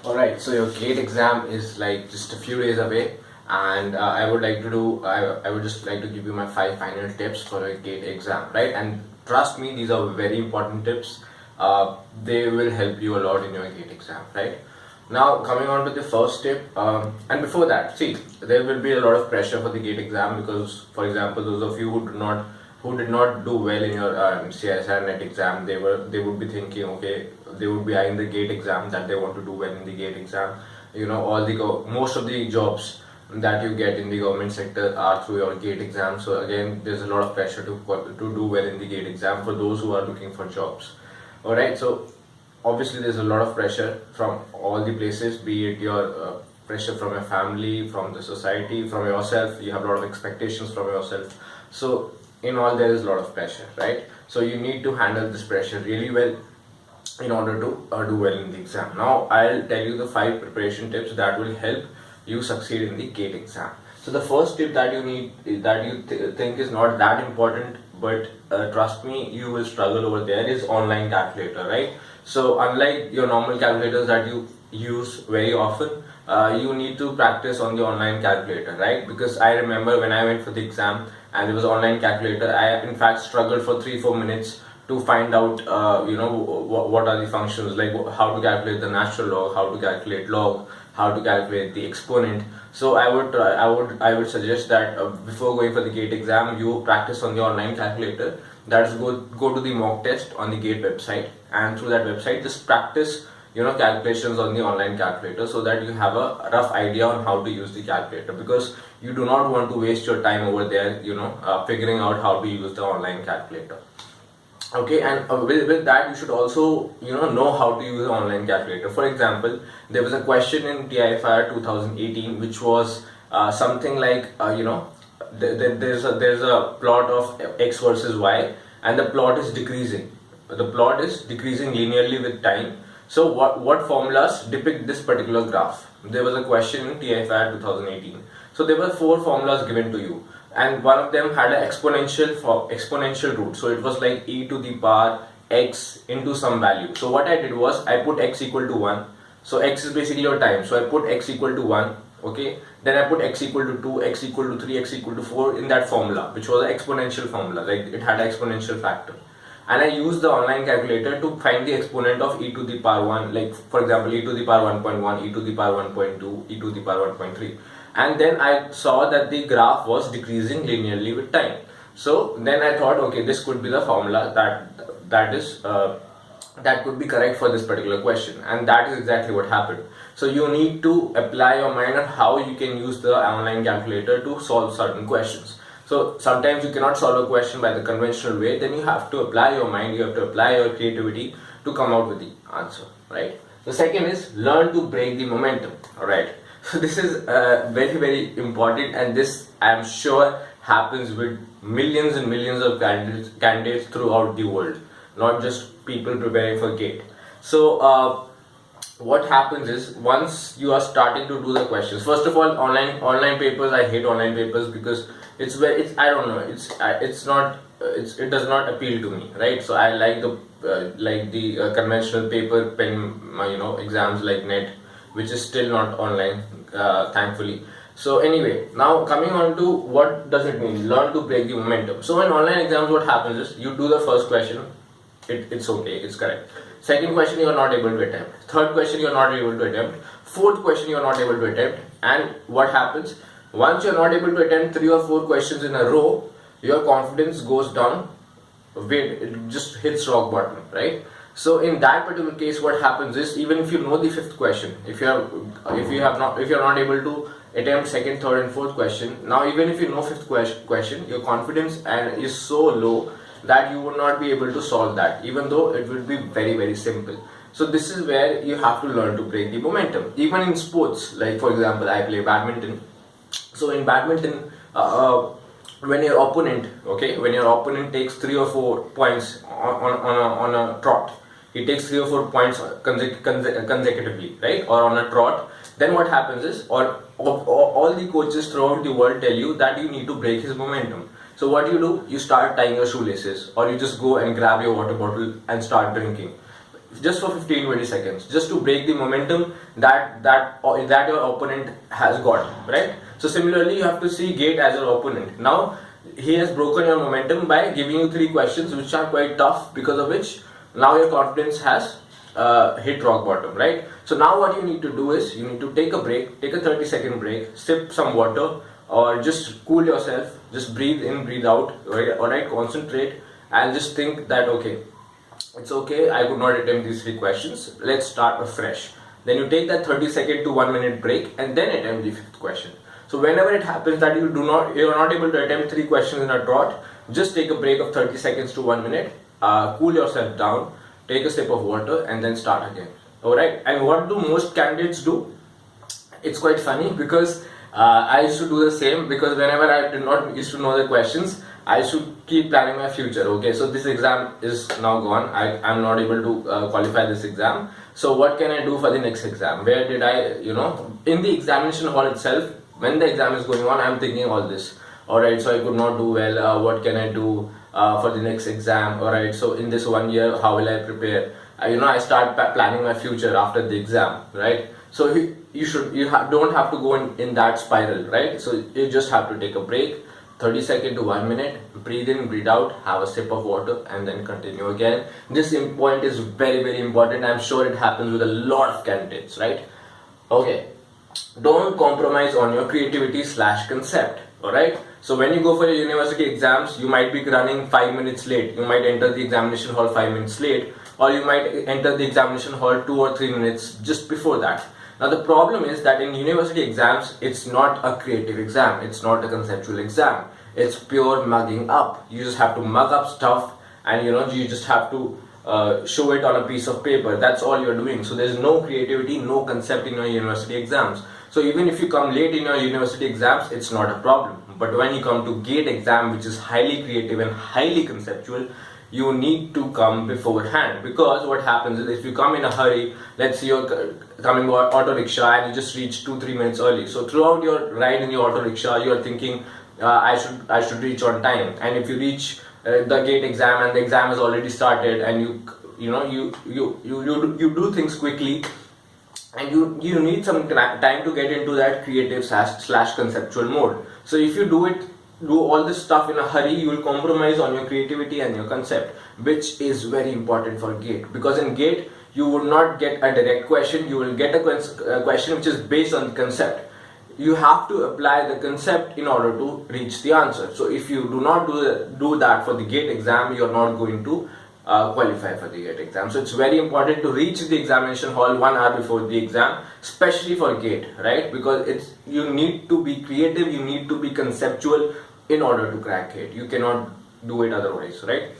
Alright, so your GATE exam is like just a few days away, and I would just like to give you my 5 final tips for a GATE exam, right? And trust me, these are very important tips. They will help you a lot in your GATE exam, right? Now, coming on to the first tip, and before that, see, there will be a lot of pressure for the GATE exam because, for example, those of you who did not do well in your CSR net exam, they would be thinking, okay, they would be eyeing the GATE exam, that they want to do well in the GATE exam. You know, most of the jobs that you get in the government sector are through your GATE exam. So again, there's a lot of pressure to do well in the GATE exam for those who are looking for jobs. All right, so obviously there's a lot of pressure from all the places, be it your pressure from your family, from the society, from yourself. You have a lot of expectations from yourself. So in all, there is a lot of pressure, right? So you need to handle this pressure really well in order to do well in the exam. Now I'll tell you the 5 preparation tips that will help you succeed in the GATE exam. So the first tip that you need, that you think is not that important, but trust me, you will struggle over there, is online calculator, right? So unlike your normal calculators that you use very often, you need to practice on the online calculator, right? Because I remember when I went for the exam and there was online calculator, I in fact struggled for 3-4 minutes to find out what are the functions, like how to calculate the natural log, how to calculate log, how to calculate the exponent. So I would suggest that before going for the GATE exam, you practice on the online calculator. That is, go to the mock test on the GATE website, and through that website just practice calculations on the online calculator, so that you have a rough idea on how to use the calculator, because you do not want to waste your time over there figuring out how to use the online calculator. Okay, and with that, you should also know how to use an online calculator. For example, there was a question in TIFR 2018 which was something like there's a plot of x versus y, and the plot is decreasing. The plot is decreasing linearly with time. So what formulas depict this particular graph? There was a question in TIFR 2018. So there were 4 formulas given to you, and one of them had an exponential root. So it was like e to the power x into some value. So what I did was I put x equal to 1. So x is basically your time. So I put x equal to 1. Okay. Then I put x equal to 2, x equal to 3, x equal to 4 in that formula, which was an exponential formula. Like it had an exponential factor. And I used the online calculator to find the exponent of e to the power 1. Like for example, e to the power 1.1, e to the power 1.2, e to the power 1.3. And then I saw that the graph was decreasing linearly with time. So then I thought, okay, this could be the formula that could be correct for this particular question, and that is exactly what happened. So you need to apply your mind on how you can use the online calculator to solve certain questions. So sometimes you cannot solve a question by the conventional way, then you have to apply your mind, you have to apply your creativity to come out with the answer, right? The second is learn to break the momentum. All right. So this is very important, and this I am sure happens with millions and millions of candidates throughout the world, not just people preparing for GATE. So what happens is, once you are starting to do the questions, first of all, online papers, I hate online papers because I don't know, it does not appeal to me, right? So I like the conventional paper pen exams like NET, which is still not online, thankfully. So anyway, now coming on to what does it mean, learn to break the momentum. So in online exams, what happens is, you do the first question, it's okay, it's correct. Second question, you are not able to attempt. Third question, you are not able to attempt. Fourth question, you are not able to attempt. And what happens, once you are not able to attempt 3 or 4 questions in a row, your confidence goes down, it just hits rock bottom, right? So in that particular case, what happens is, even if you know the 5th question, if you're not able to attempt 2nd, 3rd, and 4th question, now even if you know 5th question, your confidence is so low that you would not be able to solve that, even though it would be very simple. So this is where you have to learn to break the momentum. Even in sports, like for example, I play badminton. So in badminton, when your opponent takes 3 or 4 points on a trot, he takes 3 or 4 points consecutively, right, or on a trot, then what happens is, all the coaches throughout the world tell you that you need to break his momentum. So what do? You start tying your shoelaces, or you just go and grab your water bottle and start drinking. just for 15-20 seconds, just to break the momentum that your opponent has got, right? So similarly, you have to see Gate as your opponent. Now he has broken your momentum by giving you 3 questions which are quite tough, because of which now your confidence has hit rock bottom, right? So now what you need to do is you need to take a break, take a 30-second break, sip some water, or just cool yourself, just breathe in, breathe out, right? Alright, concentrate and just think that okay, it's okay, I could not attempt these 3 questions, let's start afresh. Then you take that 30-second to 1-minute break and then attempt the 5th question. So whenever it happens that you're not able to attempt 3 questions in a trot, just take a break of 30 seconds to 1 minute, cool yourself down, take a sip of water and then start again. Alright, and what do most candidates do? It's quite funny because I used to do the same, because whenever I did not used to know the questions, I should keep planning my future. Okay, so this exam is now gone. I'm not able to qualify this exam. So what can I do for the next exam? Where did I, in the examination hall itself, when the exam is going on, I'm thinking all this. Alright, so I could not do well. What can I do for the next exam? Alright, so in this 1 year, how will I prepare? I start planning my future after the exam, right? So you don't have to go in that spiral, right? So you just have to take a break, 30-second to 1 minute, breathe in, breathe out, have a sip of water and then continue again. This point is very, very important. I'm sure it happens with a lot of candidates, right? Okay, don't compromise on your creativity / concept. Alright, so when you go for your university exams, you might be running 5 minutes late. You might enter the examination hall 5 minutes late, or you might enter the examination hall 2 or 3 minutes just before that. Now the problem is that in university exams, it's not a creative exam, it's not a conceptual exam, it's pure mugging up. You just have to mug up stuff and you just have to show it on a piece of paper. That's all you're doing. So there's no creativity, no concept in your university exams. So even if you come late in your university exams, it's not a problem. But when you come to GATE exam, which is highly creative and highly conceptual, you need to come beforehand, because what happens is if you come in a hurry, let's say you're coming by auto rickshaw and you just reach 2-3 minutes early. So throughout your ride in your auto rickshaw, you're thinking I should reach on time. And if you reach the GATE exam and the exam has already started, and you do things quickly, and you need some time to get into that creative / conceptual mode. So if you do all this stuff in a hurry, you will compromise on your creativity and your concept, which is very important for GATE, because in GATE you would not get a direct question, you will get a question which is based on the concept. You have to apply the concept in order to reach the answer. So if you do not do that for the GATE exam, you are not going to qualify for the GATE exam. So it's very important to reach the examination hall 1 hour before the exam, especially for GATE, right? Because you need to be creative, you need to be conceptual in order to crack GATE. You cannot do it otherwise, right?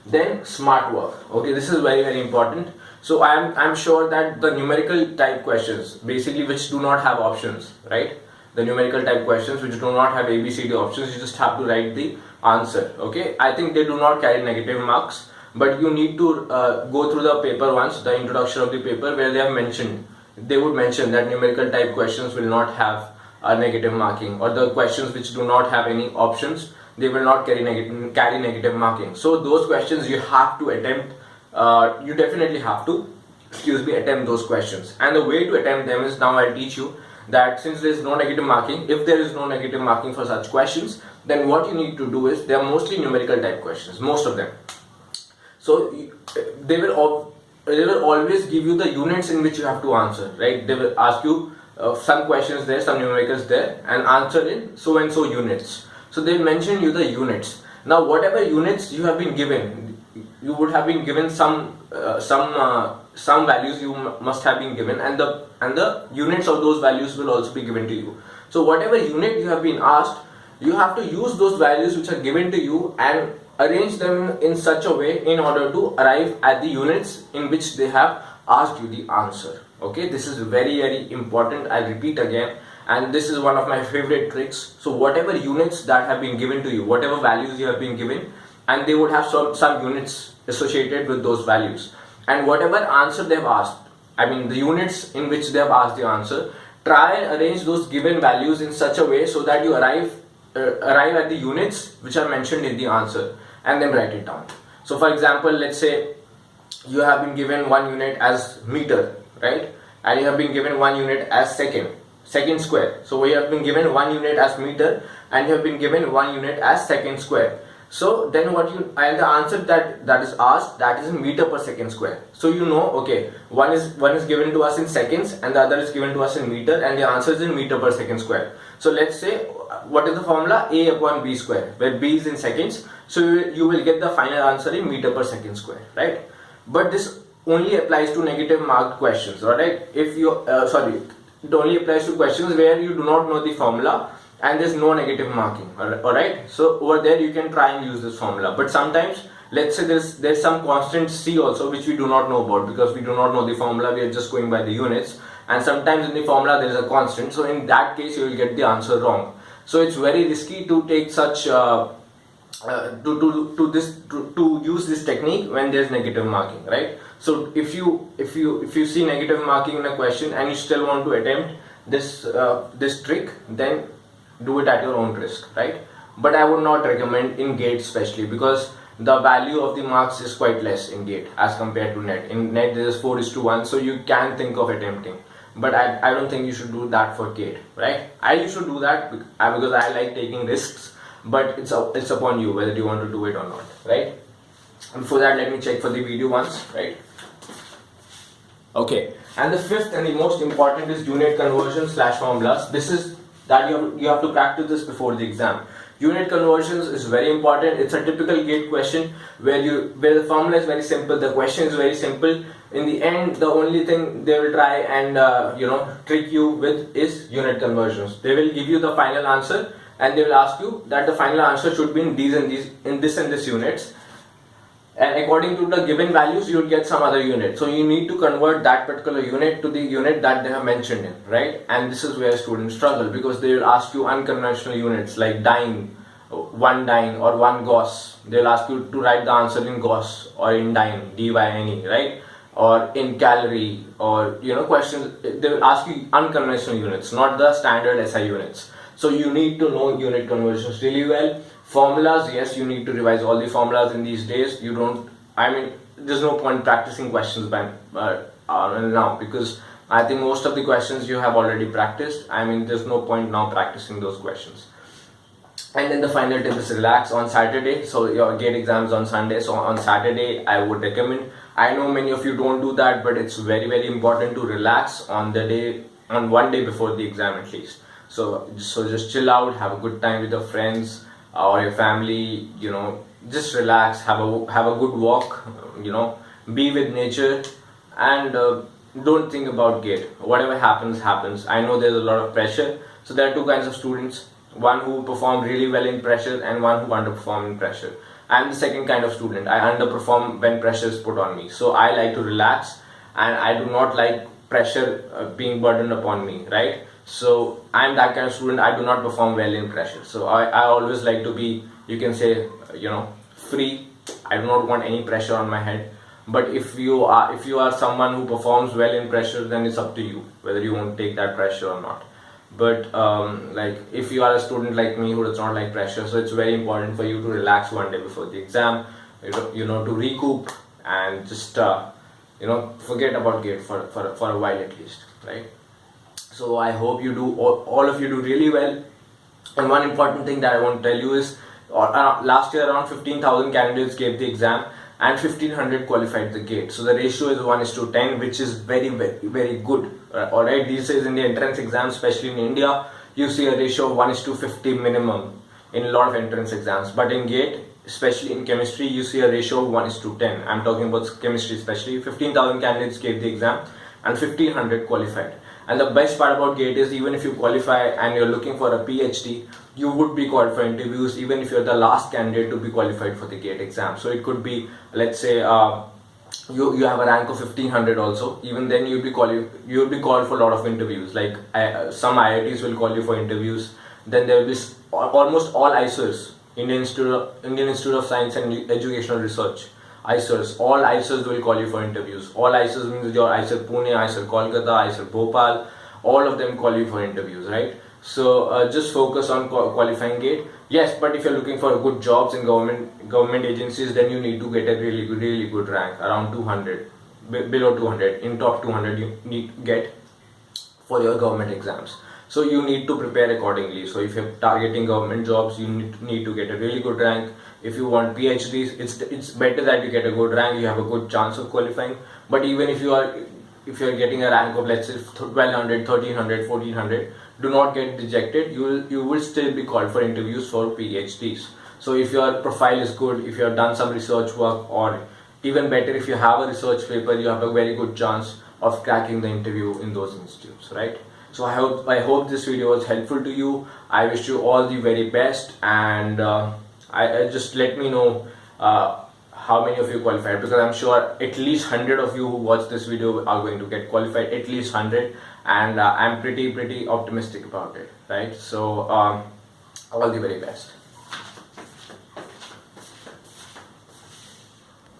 Then smart work. Okay, this is very, very important. So I'm sure that the numerical type questions, basically which do not have options, right? The numerical type questions which do not have ABCD options, you just have to write the answer. Okay, I think they do not carry negative marks, but you need to go through the paper once, the introduction of the paper, where they would mention that numerical type questions will not have a negative marking, or the questions which do not have any options, they will not carry negative marking. So those questions you have to attempt. You definitely have to attempt those questions. And the way to attempt them is, now I'll teach you that since there is no negative marking, if there is no negative marking for such questions, then what you need to do is, they are mostly numerical type questions, most of them. So they will always give you the units in which you have to answer, right? They will ask you some questions there, some numericals there, and answer in so and so units. So they mention you the units. Now whatever units you have been given, you would have been given some values you must have been given, and the units of those values will also be given to you. So whatever unit you have been asked, you have to use those values which are given to you and arrange them in such a way in order to arrive at the units in which they have asked you the answer. Okay, this is very, very important. I'll repeat again, and this is one of my favorite tricks. So whatever units that have been given to you, whatever values you have been given, and they would have some units associated with those values, and whatever answer they have asked, I mean the units in which they have asked the answer, try and arrange those given values in such a way so that you arrive at the units which are mentioned in the answer, and then write it down. So for example, let's say you have been given one unit as meter, right? And you have been given one unit as second square. So we have been given one unit as meter, and you have been given one unit as second square. So then what you, and the answer that is asked, that is in meter per second square. So you know, okay, one is given to us in seconds and the other is given to us in meter, and the answer is in meter per second square. So let's say, what is the formula? A upon b square, where b is in seconds. So you will get the final answer in meter per second square, right? But this only applies to negative marked questions, alright? If you it only applies to questions where you do not know the formula and there's no negative marking, alright? So over there you can try and use this formula. But sometimes, let's say there's some constant c also which we do not know about, because we do not know the formula, we are just going by the units, and sometimes in the formula there is a constant. So in that case you will get the answer wrong. So it's very risky to take such to use this technique when there's negative marking, right? So if you see negative marking in a question and you still want to attempt this trick, then do it at your own risk, right? But I would not recommend in GATE especially, because the value of the marks is quite less in GATE as compared to NET. In NET there is 4:1, so you can think of attempting, but I don't think you should do that for GATE, right? I used to do that because I like taking risks, but it's upon you whether you want to do it or not, right? And for that, let me check for the video once, right? Okay, and the fifth and the most important is unit conversion / formulas. This is that you have to practice this before the exam. Unit conversions is very important. It's a typical GATE question where the formula is very simple, the question is very simple. In the end, the only thing they will try and trick you with is unit conversions. They will give you the final answer and they will ask you that the final answer should be in these and these, in this and this units, and according to the given values you will get some other unit. So you need to convert that particular unit to the unit that they have mentioned in, right? And this is where students struggle, because they will ask you unconventional units like dyne, one dyne or one Gauss. They will ask you to write the answer in Gauss or in dyne, dyne, right? Or in calorie, or questions, they will ask you unconventional units, not the standard SI units. So you need to know unit conversions really well. Formulas, yes, you need to revise all the formulas in these days. There's no point practicing questions now, because I think most of the questions you have already practiced. There's no point now practicing those questions. And then the final tip is relax on Saturday. So your GATE exams on Sunday. So on Saturday, I would recommend. I know many of you don't do that, but it's very, very important to relax on one day before the exam at least. So just chill out, have a good time with your friends or your family. Just relax, have a good walk. Be with nature, and don't think about GATE. Whatever happens, happens. I know there's a lot of pressure. So there are two kinds of students. One who perform really well in pressure and one who underperform in pressure. I'm the second kind of student. I underperform when pressure is put on me. So I like to relax, and I do not like pressure being burdened upon me, right? So I'm that kind of student. I do not perform well in pressure. So I always like to be, you can say, free. I do not want any pressure on my head. But if you are someone who performs well in pressure, then it's up to you whether you want to take that pressure or not. But if you are a student like me who does not like pressure, so it's very important for you to relax one day before the exam, to recoup and just forget about GATE for a while at least, right? So I hope you do, all of you do really well. And one important thing that I want to tell you is, last year around 15,000 candidates gave the exam and 1,500 qualified the GATE. So the ratio is 1:10, which is very, very, very good. Alright, these days in the entrance exam, especially in India, you see a ratio of 1:50 minimum in a lot of entrance exams. But in GATE, especially in chemistry, you see a ratio of 1:10. I'm talking about chemistry especially. 15,000 candidates gave the exam and 1,500 qualified. And the best part about GATE is, even if you qualify and you're looking for a PhD, you would be called for interviews even if you're the last candidate to be qualified for the GATE exam. So it could be, let's say, you have a rank of 1,500 also. Even then you'll be called for a lot of interviews. Like some IITs will call you for interviews. Then there will be almost all ISERs, Indian Institute of Science and Educational Research. ISERs, all ISERs will call you for interviews. All ISERs means your ISER Pune, ISER Kolkata, ISER Bhopal, all of them call you for interviews, right? So just focus on qualifying gate. Yes, but if you're looking for good jobs in government agencies, then you need to get a really good rank around 200, below 200. In top 200 you need to get for your government exams. So you need to prepare accordingly. So if you're targeting government jobs, you need to get a really good rank. If you want PhDs, it's better that you get a good rank. You have a good chance of qualifying. But even if you're getting a rank of, let's say, 1200, 1300, 1400, do not get dejected. You will still be called for interviews for PhDs. So if your profile is good, if you have done some research work, or even better, if you have a research paper, you have a very good chance of cracking the interview in those institutes, right? So I hope this video was helpful to you. I wish you all the very best, and I just let me know how many of you qualified, because I'm sure at least 100 of you who watch this video are going to get qualified, at least 100, and I'm pretty optimistic about it, right? So all the very best.